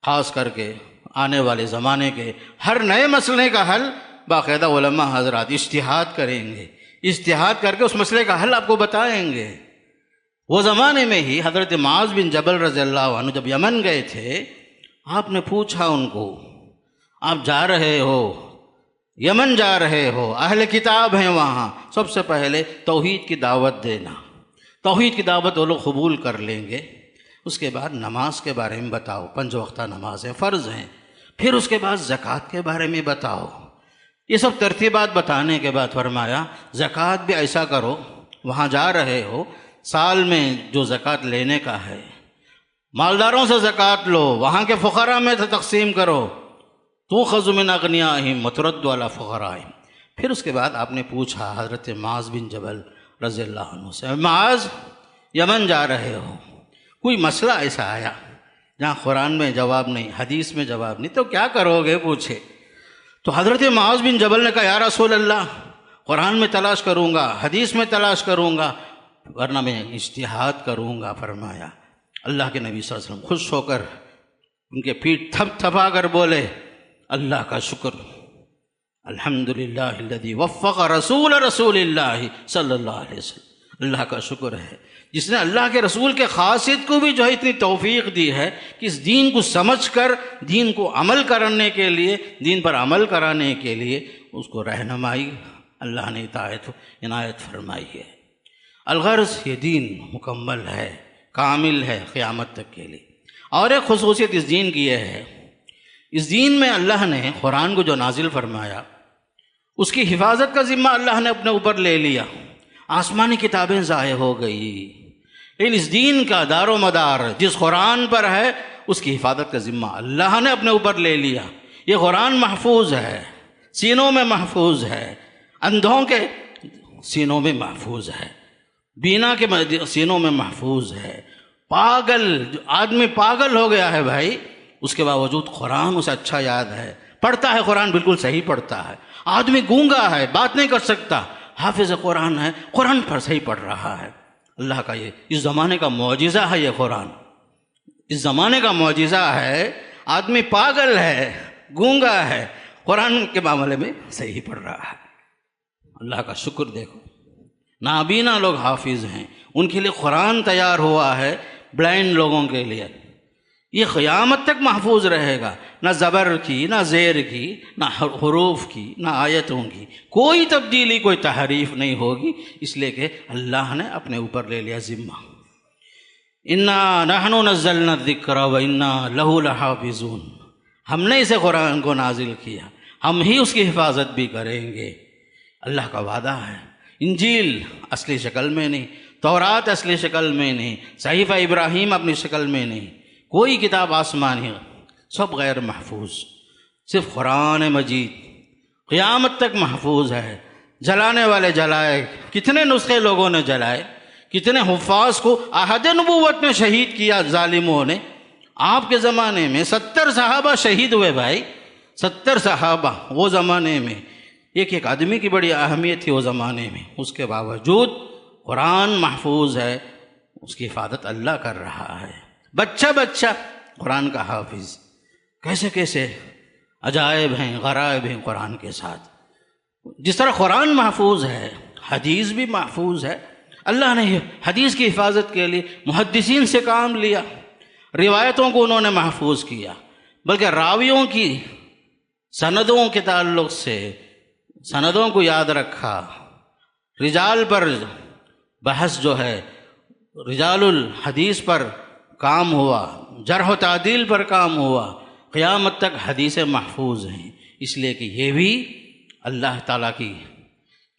خاص کر کے آنے والے زمانے کے ہر نئے مسئلے کا حل باقاعدہ علماء حضرات اجتہاد کریں گے، اجتہاد کر کے اس مسئلے کا حل آپ کو بتائیں گے۔ وہ زمانے میں ہی حضرت معاذ بن جبل رضی اللہ عنہ جب یمن گئے تھے، آپ نے پوچھا ان کو، آپ جا رہے ہو یمن، جا رہے ہو، اہل کتاب ہیں وہاں، سب سے پہلے توحید کی دعوت دینا، توحید کی دعوت وہ لوگ قبول کر لیں گے۔ اس کے بعد نماز کے بارے میں بتاؤ، 5 وقتہ نمازیں فرض ہیں، پھر اس کے بعد زکوٰۃ کے بارے میں بتاؤ۔ یہ سب ترتیبات بتانے کے بعد فرمایا زکوٰۃ بھی ایسا کرو، وہاں جا رہے ہو، سال میں جو زکوٰۃ لینے کا ہے مالداروں سے زکوٰۃ لو، وہاں کے فقراء میں تقسیم کرو، تؤخذ من اغنیائہم وترد علی فقرائہم۔ پھر اس کے بعد آپ نے پوچھا حضرت معاذ بن جبل رضی اللہ عنہ سے، معاذ یمن جا رہے ہو، کوئی مسئلہ ایسا آیا جہاں قرآن میں جواب نہیں، حدیث میں جواب نہیں، تو کیا کرو گے؟ پوچھے تو حضرت معاذ بن جبل نے کہا، یا رسول اللہ، قرآن میں تلاش کروں گا، حدیث میں تلاش کروں گا، ورنہ میں اجتہاد کروں گا۔ فرمایا اللہ کے نبی صلی اللہ علیہ وسلم خوش ہو کر ان کے پیٹھ تھپ تھپا کر بولے، اللہ کا شکر، الحمدللہ الذی وفق رسول اللہ صلی اللہ علیہ وسلم، اللہ کا شکر ہے جس نے اللہ کے رسول کے خاصیت کو بھی جو ہے اتنی توفیق دی ہے کہ اس دین کو سمجھ کر دین کو عمل کرنے کے لیے، دین پر عمل کرانے کے لیے اس کو رہنمائی اللہ نے عنایت فرمائی ہے۔ الغرض یہ دین مکمل ہے، کامل ہے قیامت تک کے لیے۔ اور ایک خصوصیت اس دین کی یہ ہے، اس دین میں اللہ نے قرآن کو جو نازل فرمایا اس کی حفاظت کا ذمہ اللہ نے اپنے اوپر لے لیا۔ آسمانی کتابیں ضائع ہو گئی، لیکن اس دین کا دار و مدار جس قرآن پر ہے اس کی حفاظت کا ذمہ اللہ نے اپنے اوپر لے لیا۔ یہ قرآن محفوظ ہے، سینوں میں محفوظ ہے، اندھوں کے سینوں میں محفوظ ہے، بینا کے سینوں میں محفوظ ہے۔ پاگل آدمی پاگل ہو گیا ہے بھائی، اس کے باوجود قرآن اسے اچھا یاد ہے، پڑھتا ہے قرآن، بالکل صحیح پڑھتا ہے۔ آدمی گونگا ہے، بات نہیں کر سکتا، حافظ قرآن ہے، قرآن پر صحیح پڑھ رہا ہے۔ اللہ کا یہ اس زمانے کا معجزہ ہے، یہ قرآن اس زمانے کا معجزہ ہے۔ آدمی پاگل ہے، گونگا ہے، قرآن کے معاملے میں صحیح پڑھ رہا ہے۔ اللہ کا شکر دیکھو، نابینا لوگ حافظ ہیں، ان کے لیے قرآن تیار ہوا ہے، بلائنڈ لوگوں کے لیے۔ یہ قیامت تک محفوظ رہے گا، نہ زبر کی، نہ زیر کی، نہ حروف کی، نہ آیتوں کی، کوئی تبدیلی، کوئی تحریف نہیں ہوگی، اس لیے کہ اللہ نے اپنے اوپر لے لیا ذمہ۔ انا نحن نزلنا الذکر وانا لہ لحافظون، ہم نے اسے قرآن کو نازل کیا، ہم ہی اس کی حفاظت بھی کریں گے، اللہ کا وعدہ ہے۔ انجیل اصلی شکل میں نہیں، تورات اصلی شکل میں نہیں، صحیفہ ابراہیم اپنی شکل میں نہیں، کوئی کتاب آسمانی، سب غیر محفوظ، صرف قرآن مجید قیامت تک محفوظ ہے۔ جلانے والے جلائے، کتنے نسخے لوگوں نے جلائے، کتنے حفاظ کو عہد نبوت میں شہید کیا ظالموں نے۔ آپ کے زمانے میں 70 صحابہ شہید ہوئے بھائی، 70 صحابہ وہ زمانے میں، ایک آدمی کی بڑی اہمیت تھی وہ زمانے میں، اس کے باوجود قرآن محفوظ ہے، اس کی حفاظت اللہ کر رہا ہے۔ بچہ بچہ قرآن کا حافظ، کیسے کیسے عجائب ہیں، غرائب ہیں قرآن کے ساتھ۔ جس طرح قرآن محفوظ ہے، حدیث بھی محفوظ ہے۔ اللہ نے حدیث کی حفاظت کے لیے محدثین سے کام لیا، روایتوں کو انہوں نے محفوظ کیا، بلکہ راویوں کی سندوں کے تعلق سے سندوں کو یاد رکھا، رجال پر بحث جو ہے، رجال الحدیث پر کام ہوا، جرح و تعدیل پر کام ہوا، قیامت تک حدیثیں محفوظ ہیں، اس لیے کہ یہ بھی اللہ تعالیٰ کی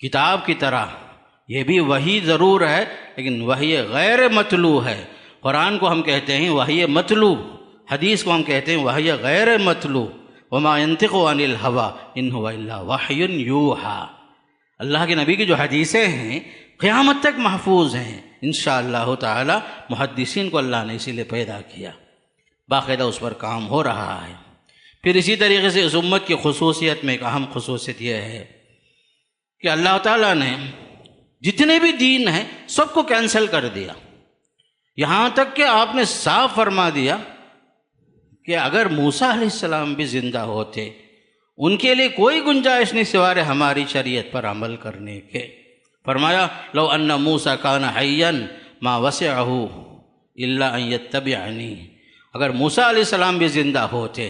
کتاب کی طرح، یہ بھی وحی ضرور ہے لیکن وحی غیر متلو ہے۔ قرآن کو ہم کہتے ہیں وحی متلو، حدیث کو ہم کہتے ہیں وحی غیر متلو۔ وما ينطق عن الهوى ان هو الا وحی یوحی، اللہ کے نبی کی جو حدیثیں ہیں قیامت تک محفوظ ہیں انشاءاللہ تعالی۔ محدثین کو اللہ نے اسی لیے پیدا کیا، باقاعدہ اس پر کام ہو رہا ہے۔ پھر اسی طریقے سے اس امت کی خصوصیت میں ایک اہم خصوصیت یہ ہے کہ اللہ تعالیٰ نے جتنے بھی دین ہیں سب کو کینسل کر دیا، یہاں تک کہ آپ نے صاف فرما دیا کہ اگر موسیٰ علیہ السلام بھی زندہ ہوتے، ان کے لیے کوئی گنجائش نہیں سوائے ہماری شریعت پر عمل کرنے کے۔ فرمایا لو ان موسیٰ کان حیا ما وسعہ الا ان یتبعنی، اگر موسیٰ علیہ السلام بھی زندہ ہوتے،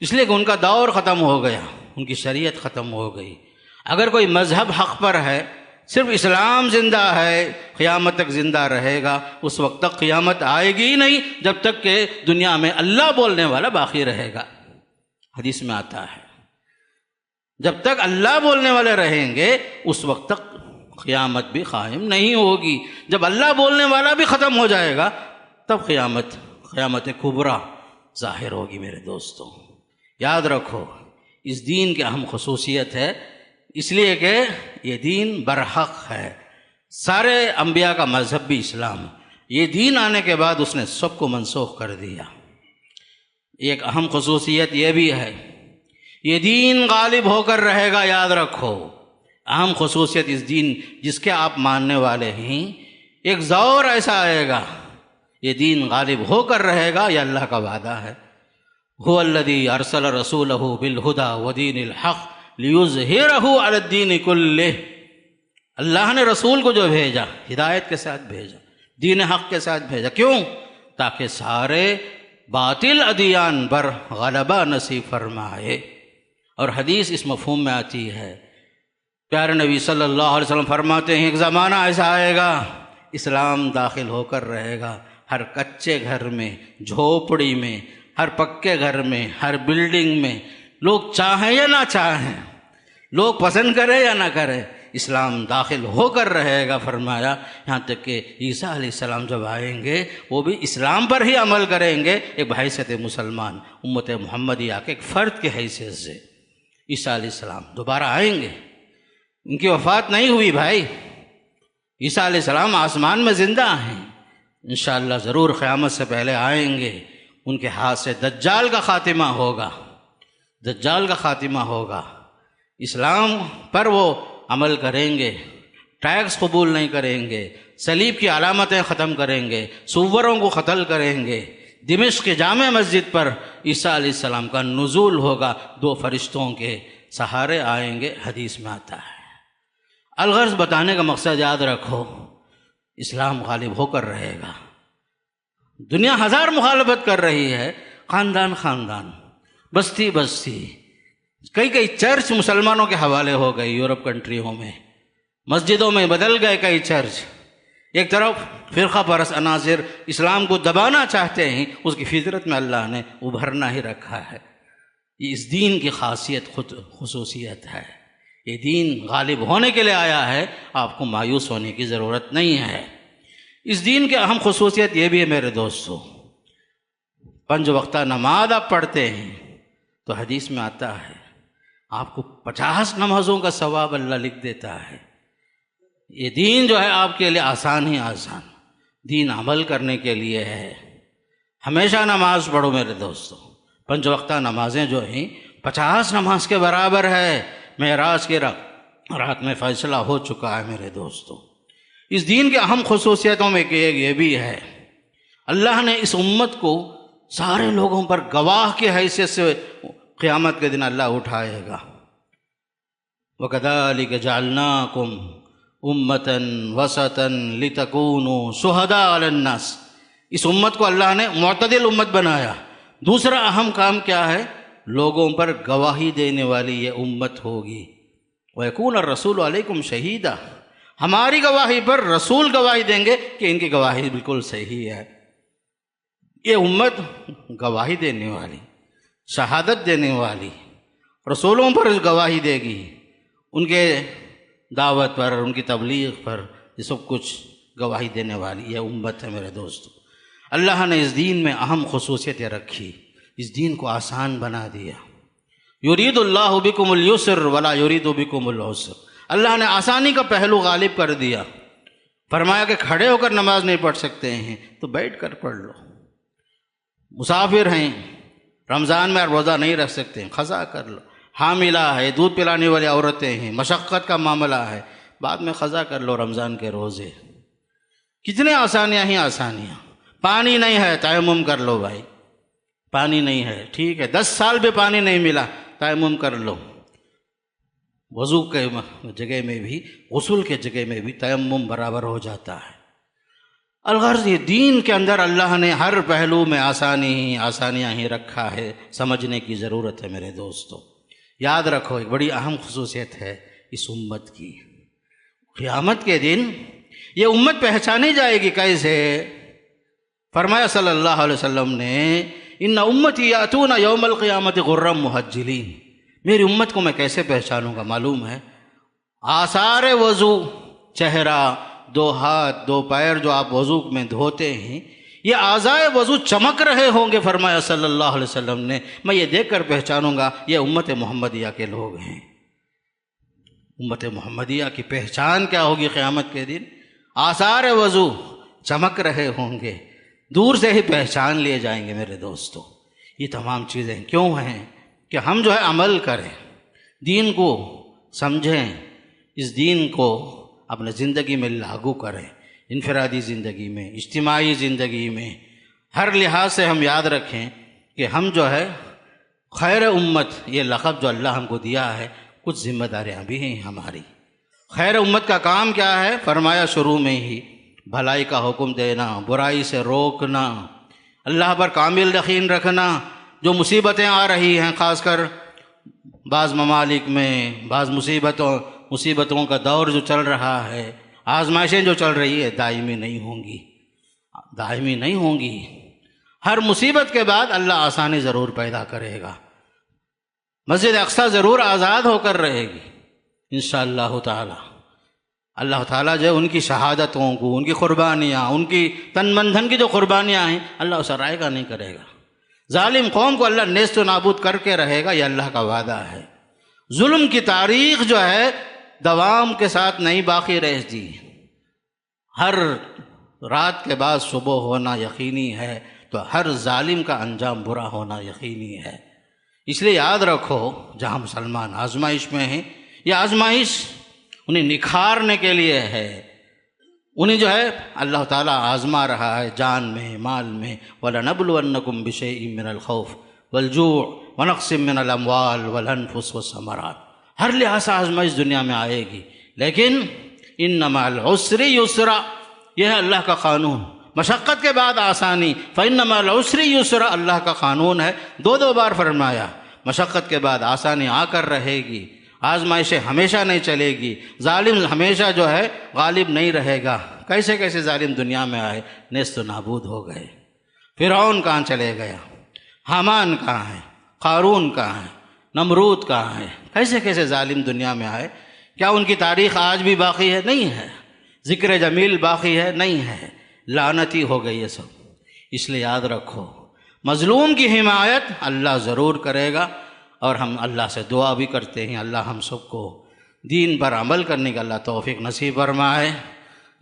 اس لیے کہ ان کا دور ختم ہو گیا، ان کی شریعت ختم ہو گئی۔ اگر کوئی مذہب حق پر ہے، صرف اسلام زندہ ہے، قیامت تک زندہ رہے گا، اس وقت تک قیامت آئے گی ہی نہیں جب تک کہ دنیا میں اللہ بولنے والا باقی رہے گا۔ حدیث میں آتا ہے جب تک اللہ بولنے والے رہیں گے اس وقت تک قیامت بھی قائم نہیں ہوگی۔ جب اللہ بولنے والا بھی ختم ہو جائے گا تب قیامت کبریٰ ظاہر ہوگی۔ میرے دوستوں یاد رکھو، اس دین کی اہم خصوصیت ہے، اس لیے کہ یہ دین برحق ہے۔ سارے انبیاء کا مذہب بھی اسلام، یہ دین آنے کے بعد اس نے سب کو منسوخ کر دیا۔ ایک اہم خصوصیت یہ بھی ہے، یہ دین غالب ہو کر رہے گا، یاد رکھو۔ اہم خصوصیت اس دین جس کے آپ ماننے والے ہیں، ایک زور ایسا آئے گا، یہ دین غالب ہو کر رہے گا، یہ اللہ کا وعدہ ہے۔ هو الذی ارسل رسولہ بالہدی ودین الحق لیظہرہ علی الدین کلہ، اللہ نے رسول کو جو بھیجا ہدایت کے ساتھ بھیجا، دین حق کے ساتھ بھیجا، کیوں؟ تاکہ سارے باطل ادیان پر غلبہ نصیب فرمائے۔ اور حدیث اس مفہوم میں آتی ہے، پیارے نبی صلی اللہ علیہ وسلم فرماتے ہیں ایک زمانہ ایسا آئے گا اسلام داخل ہو کر رہے گا ہر کچے گھر میں، جھوپڑی میں، ہر پکے گھر میں، ہر بلڈنگ میں، لوگ چاہیں یا نہ چاہیں، لوگ پسند کریں یا نہ کریں، اسلام داخل ہو کر رہے گا۔ فرمایا یہاں تک کہ عیسیٰ علیہ السلام جب آئیں گے وہ بھی اسلام پر ہی عمل کریں گے، ایک بحیثیت مسلمان، امت محمدیہ کے ایک فرد کی حیثیت سے۔ عیسیٰ علیہ السلام دوبارہ آئیں گے، ان کی وفات نہیں ہوئی بھائی، عیسیٰ علیہ السلام آسمان میں زندہ ہیں، انشاءاللہ ضرور قیامت سے پہلے آئیں گے۔ ان کے ہاتھ سے دجال کا خاتمہ ہوگا، دجال کا خاتمہ ہوگا، اسلام پر وہ عمل کریں گے، ٹیکس قبول نہیں کریں گے، صلیب کی علامتیں ختم کریں گے، سوروں کو قتل کریں گے۔ دمشق کے جامع مسجد پر عیسیٰ علیہ السلام کا نزول ہوگا، 2 فرشتوں کے سہارے آئیں گے، حدیث میں آتا ہے۔ الغرض بتانے کا مقصد یاد رکھو، اسلام غالب ہو کر رہے گا، دنیا ہزار مخالفت کر رہی ہے، خاندان خاندان، بستی بستی، کئی چرچ مسلمانوں کے حوالے ہو گئے یورپ کنٹریوں میں، مسجدوں میں بدل گئے کئی چرچ۔ ایک طرف فرقہ پرست عناصر اسلام کو دبانا چاہتے ہیں، اس کی فطرت میں اللہ نے ابھرنا ہی رکھا ہے۔ یہ اس دین کی خاصیت خصوصیت ہے، یہ دین غالب ہونے کے لیے آیا ہے، آپ کو مایوس ہونے کی ضرورت نہیں ہے۔ اس دین کی اہم خصوصیت یہ بھی ہے میرے دوستو، 5 وقتہ نماز آپ پڑھتے ہیں تو حدیث میں آتا ہے آپ کو 50 نمازوں کا ثواب اللہ لکھ دیتا ہے۔ یہ دین جو ہے آپ کے لیے آسان ہی آسان، دین عمل کرنے کے لیے ہے۔ ہمیشہ نماز پڑھو میرے دوستو، 5 وقتہ نمازیں جو ہیں 50 نماز کے برابر ہے۔ معراج کی رات میں فیصلہ ہو چکا ہے میرے دوستو۔ اس دین کے اہم خصوصیتوں میں یہ بھی ہے، اللہ نے اس امت کو سارے لوگوں پر گواہ کی حیثیت سے قیامت کے دن اللہ اٹھائے گا۔ وَكَذَلِكَ جَعَلْنَاكُمْ أُمَّةً وَسَطًا لِتَكُونُوا شُهَدَاءَ عَلَى النَّاسِ۔ اس امت کو اللہ نے معتدل امت بنایا۔ دوسرا اہم کام کیا ہے؟ لوگوں پر گواہی دینے والی یہ امت ہوگی۔ وَيَكُونَ الرَّسُولُ عَلَيْكُمْ شَهِيدًا، ہماری گواہی پر رسول گواہی دیں گے کہ ان کی گواہی بالکل صحیح ہے۔ یہ امت گواہی دینے والی، شہادت دینے والی، رسولوں پر گواہی دے گی، ان کے دعوت پر، ان کی تبلیغ پر، یہ سب کچھ گواہی دینے والی یہ امت ہے میرے دوستو۔ اللہ نے اس دین میں اہم خصوصیتیں رکھی، اس دین کو آسان بنا دیا۔ یرید اللہ بکم اليسر ولا یرید بکم العسر، اللہ نے آسانی کا پہلو غالب کر دیا۔ فرمایا کہ کھڑے ہو کر نماز نہیں پڑھ سکتے ہیں تو بیٹھ کر پڑھ لو، مسافر ہیں رمضان میں روزہ نہیں رکھ سکتے ہیں قضا کر لو، حاملہ ہے، دودھ پلانے والی عورتیں ہیں، مشقت کا معاملہ ہے، بعد میں قضا کر لو رمضان کے روزے۔ کتنے آسانیاں ہی آسانیاں۔ پانی نہیں ہے تیمم کر لو بھائی، پانی نہیں ہے ٹھیک ہے، 10 سال بھی پانی نہیں ملا تیمم کر لو۔ وضو کے جگہ میں بھی، غسل کے جگہ میں بھی تیمم برابر ہو جاتا ہے۔ الغرض یہ دین کے اندر اللہ نے ہر پہلو میں آسانیاں ہی رکھا ہے، سمجھنے کی ضرورت ہے میرے دوستو۔ یاد رکھو ایک بڑی اہم خصوصیت ہے اس امت کی، قیامت کے دن یہ امت پہچانی جائے گی کیسے؟ فرمایا صلی اللہ علیہ وسلم نے ان امتی یاتون یوم القیامت غرم محجلین، میری امت کو میں کیسے پہچانوں گا معلوم ہے؟ آثار وضو، چہرہ، 2 ہاتھ 2 پیر جو آپ وضو میں دھوتے ہیں، یہ اعضائے وضو چمک رہے ہوں گے، فرمایا صلی اللہ علیہ وسلم نے، میں یہ دیکھ کر پہچانوں گا یہ امت محمدیہ کے لوگ ہیں۔ امت محمدیہ کی پہچان کیا ہوگی قیامت کے دن؟ آثار وضو چمک رہے ہوں گے، دور سے ہی پہچان لیے جائیں گے میرے دوستو۔ یہ تمام چیزیں کیوں ہیں؟ کہ ہم جو ہے عمل کریں، دین کو سمجھیں، اس دین کو اپنے زندگی میں لاگو کریں، انفرادی زندگی میں، اجتماعی زندگی میں، ہر لحاظ سے ہم یاد رکھیں کہ ہم جو ہے خیر امت، یہ لقب جو اللہ ہم کو دیا ہے، کچھ ذمہ داریاں بھی ہیں ہماری۔ خیر امت کا کام کیا ہے؟ فرمایا شروع میں ہی بھلائی کا حکم دینا، برائی سے روکنا، اللہ پر کامل یقین رکھنا۔ جو مصیبتیں آ رہی ہیں، خاص کر بعض ممالک میں بعض مصیبتوں کا دور جو چل رہا ہے، آزمائشیں جو چل رہی ہے، دائمی نہیں ہوں گی۔ ہر مصیبت کے بعد اللہ آسانی ضرور پیدا کرے گا، مسجد اقصی ضرور آزاد ہو کر رہے گی انشاءاللہ تعالی۔ اللہ تعالیٰ جو ان کی شہادتوں کو، ان کی قربانیاں، ان کی تن من دھن کی جو قربانیاں ہیں، اللہ اسے رائے گا نہیں کرے گا۔ ظالم قوم کو اللہ نیست و نابود کر کے رہے گا، یہ اللہ کا وعدہ ہے۔ ظلم کی تاریخ جو ہے دوام کے ساتھ نہیں باقی رہتی، ہر رات کے بعد صبح ہونا یقینی ہے، تو ہر ظالم کا انجام برا ہونا یقینی ہے۔ اس لیے یاد رکھو جہاں مسلمان آزمائش میں ہیں، یہ آزمائش انہیں نکھارنے کے لیے ہے، انہیں جو ہے اللہ تعالیٰ آزما رہا ہے جان میں، مال میں۔ وَلَنَبْلُوَنَّكُمْ بِشَيْءٍ مِّنَ الْخَوْفِ وَالْجُوعِ وَنَقْصٍ مِّنَ الْأَمْوَالِ وَالْأَنفُسِ وَالثَّمَرَاتِ، ہر لحاظ سے آزمائش دنیا میں آئے گی، لیکن إِنَّ مَعَ الْعُسْرِ يُسْرًا، یہ ہے اللہ کا قانون۔ مشقت کے بعد آسانی، فَإِنَّ مَعَ الْعُسْرِ يُسْرًا، اللہ کا قانون ہے، دو بار فرمایا، مشقت کے بعد آسانی آ کر رہے گی، آزمائشیں ہمیشہ نہیں چلے گی، ظالم ہمیشہ جو ہے غالب نہیں رہے گا۔ کیسے کیسے ظالم دنیا میں آئے، نیست و نابود ہو گئے۔ فرعون کہاں چلے گیا، حامان کہاں ہے، قارون کہاں ہے، نمرود کہاں ہے، کیسے کیسے ظالم دنیا میں آئے۔ کیا ان کی تاریخ آج بھی باقی ہے؟ نہیں ہے۔ ذکر جمیل باقی ہے؟ نہیں ہے۔ لعنتی ہو گئی یہ سب۔ اس لیے یاد رکھو، مظلوم کی حمایت اللہ ضرور کرے گا، اور ہم اللہ سے دعا بھی کرتے ہیں، اللہ ہم سب کو دین پر عمل کرنے کا اللہ توفیق نصیب فرمائے،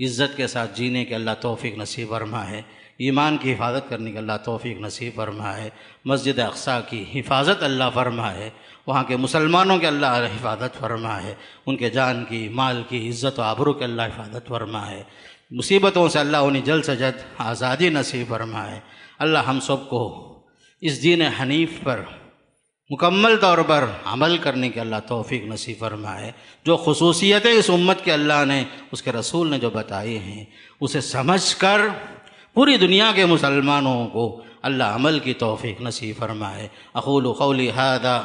عزت کے ساتھ جینے کے اللہ توفیق نصیب فرمائے، ایمان کی حفاظت کرنے کا اللہ توفیق نصیب فرمائے، مسجد اقصیٰ کی حفاظت اللہ فرمائے، وہاں کے مسلمانوں کے اللہ حفاظت فرمائے، ان کے جان کی، مال کی، عزت و آبرو کے اللہ حفاظت فرمائے، مصیبتوں سے اللہ انہیں جلد سے جلد آزادی نصیب فرمائے۔ اللہ ہم سب کو اس دین حنیف پر مکمل طور پر عمل کرنے کے اللہ توفیق نصیب فرمائے۔ جو خصوصیتیں اس امت کے اللہ نے، اس کے رسول نے جو بتائی ہیں، اسے سمجھ کر پوری دنیا کے مسلمانوں کو اللہ عمل کی توفیق نصیب فرمائے۔ اقول قولی ھذا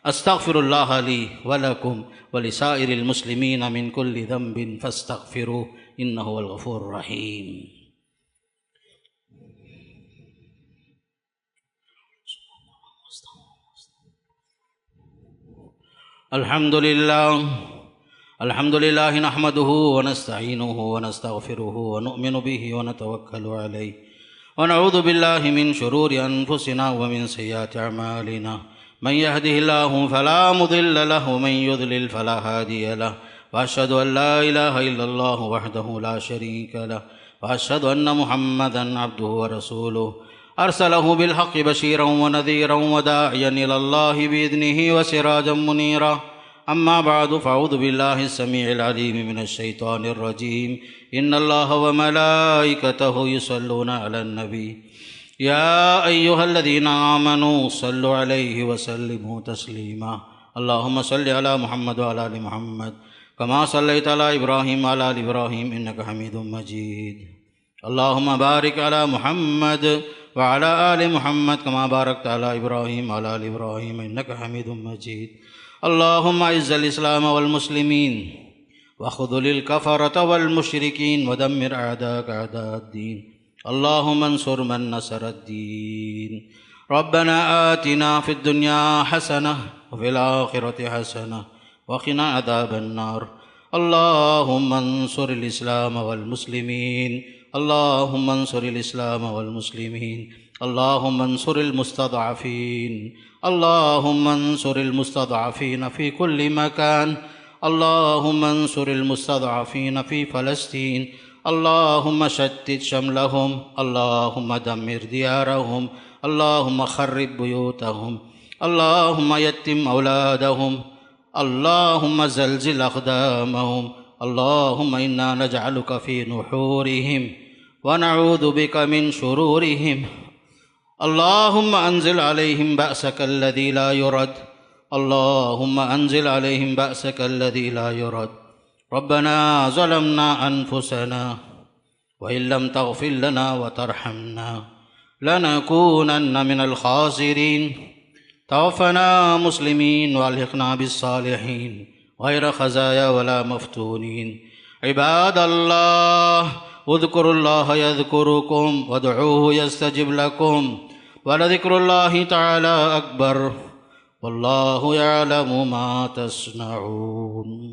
استغفر اللہ لی ولکم ولسائر المسلمین من کل ذنب فاستغفروہ انہ هو الغفور الرحیم۔ الحمد للہ نحمده ونستعینه ونستغفره ونؤمن به ونتوکل علیہ ونعوذ باللہ من شرور انفسنا ومن سیئات اعمالنا، من يهده الله فلا مضل له ومن يضلل فلا هادي له، واشهد ان لا اله الا الله وحده لا شريك له، واشهد ان محمدا عبده ورسوله ارسله بالحق بشيرا ونذيرا وداعيا الى الله باذنه وسراجا منيرا، اما بعد فاعوذ بالله السميع العليم من الشيطان الرجيم، ان الله وملائكته يصلون على النبي يا ايها الذين آمنوا صلوا عليه وسلموا تسليما، اللهم صل على محمد وعلى ال محمد كما صليت على ابراهيم وعلى ال ابراهيم انك حميد مجيد، اللهم بارك على محمد وعلى آل محمد كما باركت على إبراهيم وعلى آل إبراهيم إنك حميد مجيد، اللهم أعز الإسلام والمسلمين وخذل الكفرة والمشركين ودمر أعداءك أعداء الدين، اللهم انصر من نصر الدين، ربنا آتنا في الدنيا حسنة وفي الآخرة حسنة وقنا عذاب النار، اللهم انصر الإسلام والمسلمين، اللهم انصر الإسلام والمسلمين، اللهم انصر المستضعفين، اللهم انصر المستضعفين في كل مكان، اللهم انصر المستضعفين في فلسطين، اللهم شتت شملهم، اللهم دمر ديارهم، اللهم خرب بيوتهم، اللهم يتم أولادهم، اللهم زلزل أقدامهم، اللهم إنا نجعلك في نحورهم ونعوذ بك من شرورهم، اللهم أنزل عليهم بأسك الذي لا يرد، اللهم أنزل عليهم بأسك الذي لا يرد، ربنا ظلمنا أنفسنا وإن لم تغفر لنا وترحمنا لنكونن من الخاسرين، توفنا مسلمين والحقنا بالصالحين غير خزايا ولا مفتونين، عباد الله اذكروا الله يذكركم وادعوه يستجب لكم ولذكر الله تعالى أكبر والله يعلم ما تصنعون۔